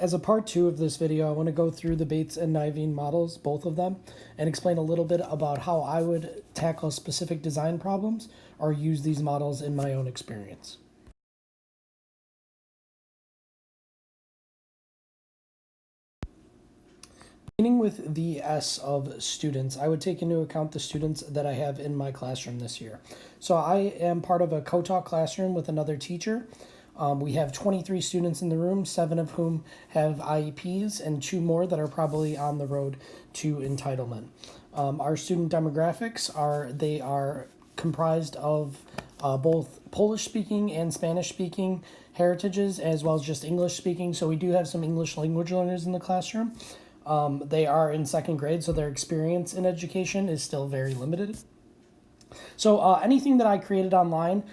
As a part 2 of this video, I want to go through the Bates and Nieveen models, both of them, and explain a little bit about how I would tackle specific design problems or use these models in my own experience. Beginning with the S of students, I would take into account the students that I have in my classroom this year. So I am part of a co-taught classroom with another teacher. We have 23 students in the room, 7 of whom have IEPs and 2 more that are probably on the road to entitlement. Our student demographics are comprised of both Polish-speaking and Spanish-speaking heritages, as well as just English-speaking. So we do have some English language learners in the classroom. They are in 2nd grade, so their experience in education is still very limited. So anything that I created online,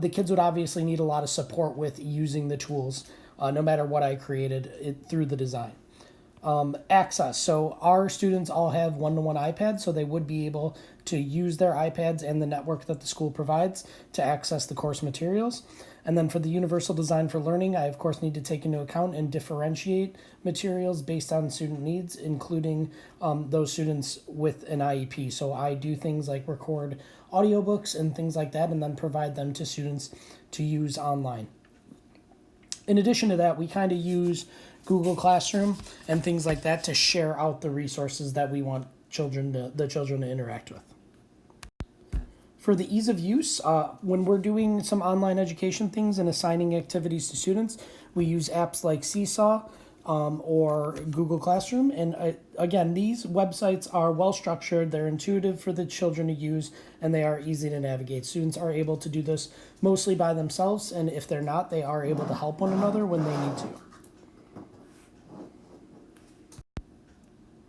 the kids would obviously need a lot of support with using the tools, no matter what I created through the design. Access. So our students all have one-to-one iPads, so they would be able to use their iPads and the network that the school provides to access the course materials. And then for the universal design for learning, I of course need to take into account and differentiate materials based on student needs, including those students with an IEP. So I do things like record audiobooks and things like that, and then provide them to students to use online. In addition to that, we kind of use Google Classroom and things like that to share out the resources that we want the children to interact with. For the ease of use, when we're doing some online education things and assigning activities to students, we use apps like Seesaw or Google Classroom. And again, these websites are well structured, they're intuitive for the children to use, and they are easy to navigate. Students are able to do this mostly by themselves, and if they're not, they are able to help one another when they need to.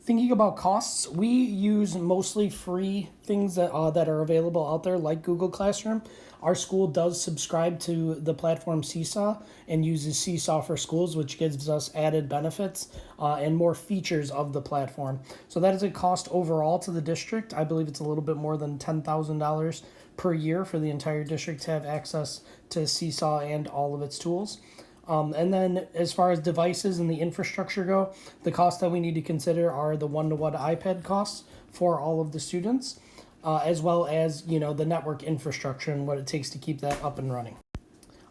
Thinking about costs, we use mostly free things that are available out there, like Google Classroom. Our school does subscribe to the platform Seesaw and uses Seesaw for Schools, which gives us added benefits and more features of the platform. So that is a cost overall to the district. I believe it's a little bit more than $10,000 per year for the entire district to have access to Seesaw and all of its tools. And then as far as devices and the infrastructure go, the costs that we need to consider are the one-to-one iPad costs for all of the students, as well as, the network infrastructure and what it takes to keep that up and running.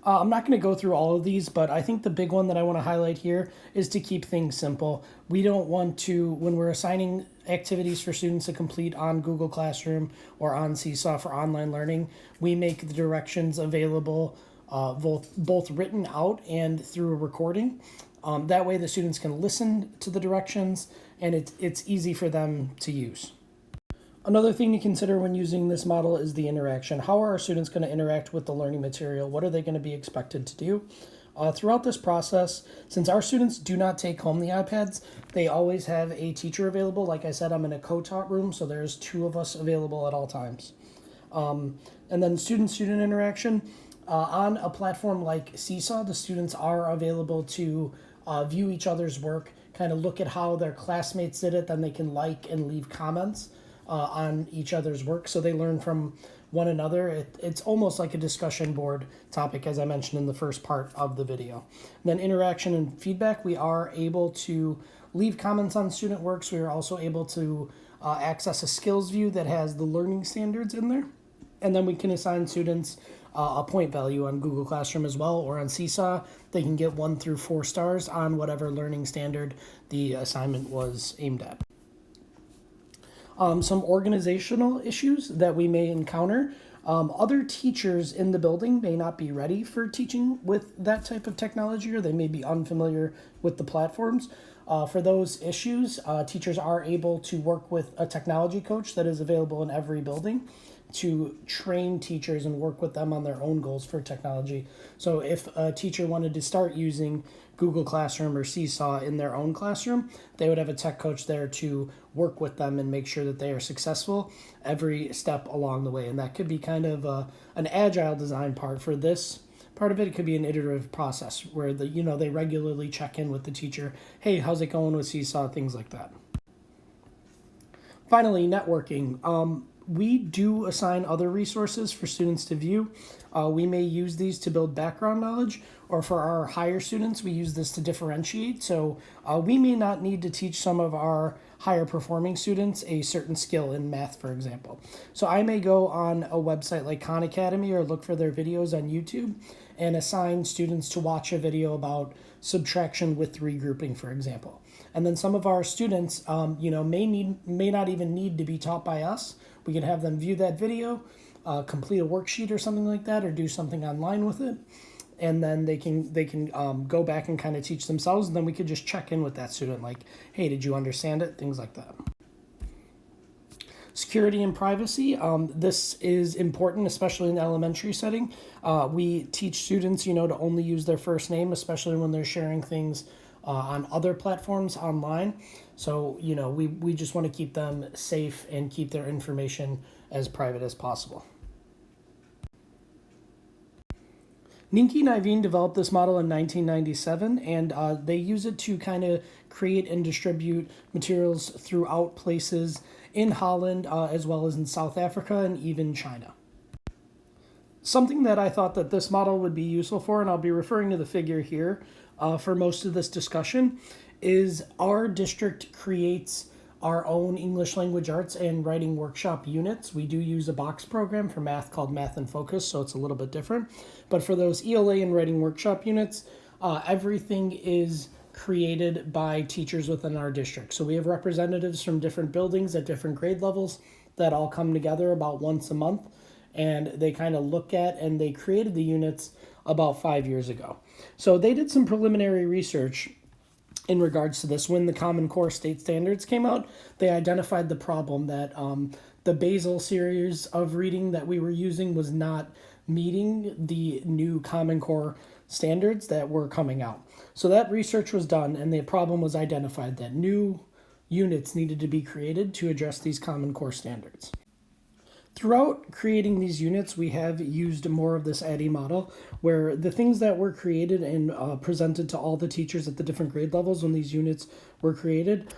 I'm not going to go through all of these, but I think the big one that I want to highlight here is to keep things simple. We don't want to, when we're assigning activities for students to complete on Google Classroom or on Seesaw for online learning, we make the directions available both written out and through a recording. That way the students can listen to the directions and it's easy for them to use. Another thing to consider when using this model is the interaction. How are our students going to interact with the learning material? What are they going to be expected to do? Throughout this process, since our students do not take home the iPads, they always have a teacher available. Like I said, I'm in a co-taught room, so there's 2 of us available at all times. And then student-student interaction. On a platform like Seesaw, the students are available to view each other's work, kind of look at how their classmates did it, then they can like and leave comments on each other's work, so they learn from one another. It's almost like a discussion board topic, as I mentioned in the first part of the video. And then interaction and feedback, we are able to leave comments on student works. We are also able to access a skills view that has the learning standards in there. And then we can assign students a point value on Google Classroom as well, or on Seesaw. They can get 1 through 4 stars on whatever learning standard the assignment was aimed at. Some organizational issues that we may encounter. Other teachers in the building may not be ready for teaching with that type of technology, or they may be unfamiliar with the platforms. For those issues, teachers are able to work with a technology coach that is available in every building to train teachers and work with them on their own goals for technology. So if a teacher wanted to start using Google Classroom or Seesaw in their own classroom, they would have a tech coach there to work with them and make sure that they are successful every step along the way. And that could be kind of an agile design part for this. Part of it could be an iterative process where they regularly check in with the teacher. Hey, how's it going with Seesaw? Things like that. Finally, networking. We do assign other resources for students to view. We may use these to build background knowledge, or for our higher students, we use this to differentiate. So we may not need to teach some of our higher performing students a certain skill in math, for example. So I may go on a website like Khan Academy or look for their videos on YouTube and assign students to watch a video about subtraction with regrouping, for example. And then some of our students, may not even need to be taught by us. We can have them view that video, complete a worksheet or something like that, or do something online with it, and then they can go back and kind of teach themselves. And then we could just check in with that student, like, hey, did you understand it? Things like that. Security and privacy. This is important, especially in the elementary setting. We teach students, to only use their first name, especially when they're sharing things on other platforms online. So, we just want to keep them safe and keep their information as private as possible. Nieveen Nieveen developed this model in 1997, and they use it to kind of create and distribute materials throughout places in Holland, as well as in South Africa and even China. Something that I thought that this model would be useful for, and I'll be referring to the figure here for most of this discussion, is our district creates our own English language arts and writing workshop units. We do use a box program for math called Math in Focus, so it's a little bit different. But for those ELA and writing workshop units, everything is created by teachers within our district. So we have representatives from different buildings at different grade levels that all come together about once a month, and they kind of look at, and they created the units about 5 years ago. So they did some preliminary research in regards to this. When the Common Core state standards came out, they identified the problem that the Basel series of reading that we were using was not meeting the new Common Core standards that were coming out. So that research was done, and the problem was identified that new units needed to be created to address these Common Core standards. Throughout creating these units, we have used more of this ADDIE model, where the things that were created and presented to all the teachers at the different grade levels when these units were created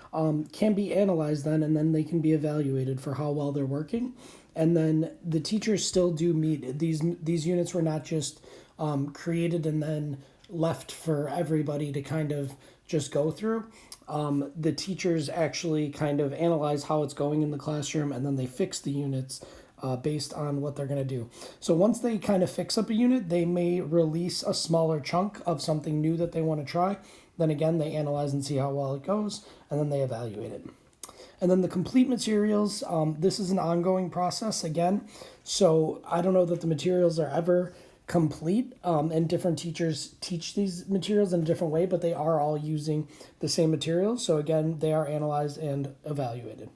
can be analyzed then, and then they can be evaluated for how well they're working. And then the teachers still do meet. These units were not just created and then left for everybody to kind of just go through. The teachers actually kind of analyze how it's going in the classroom, and then they fix the units based on what they're going to do. So once they kind of fix up a unit, they may release a smaller chunk of something new that they want to try. Then again, they analyze and see how well it goes, and then they evaluate it. And then the complete materials, this is an ongoing process again. So I don't know that the materials are ever complete, and different teachers teach these materials in a different way, but they are all using the same materials. So again, they are analyzed and evaluated.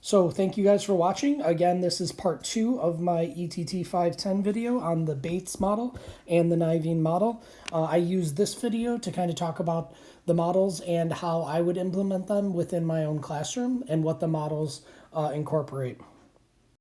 So thank you guys for watching. Again, this is part 2 of my ETT 510 video on the Bates model and the Nieveen model. I used this video to kind of talk about the models and how I would implement them within my own classroom and what the models incorporate.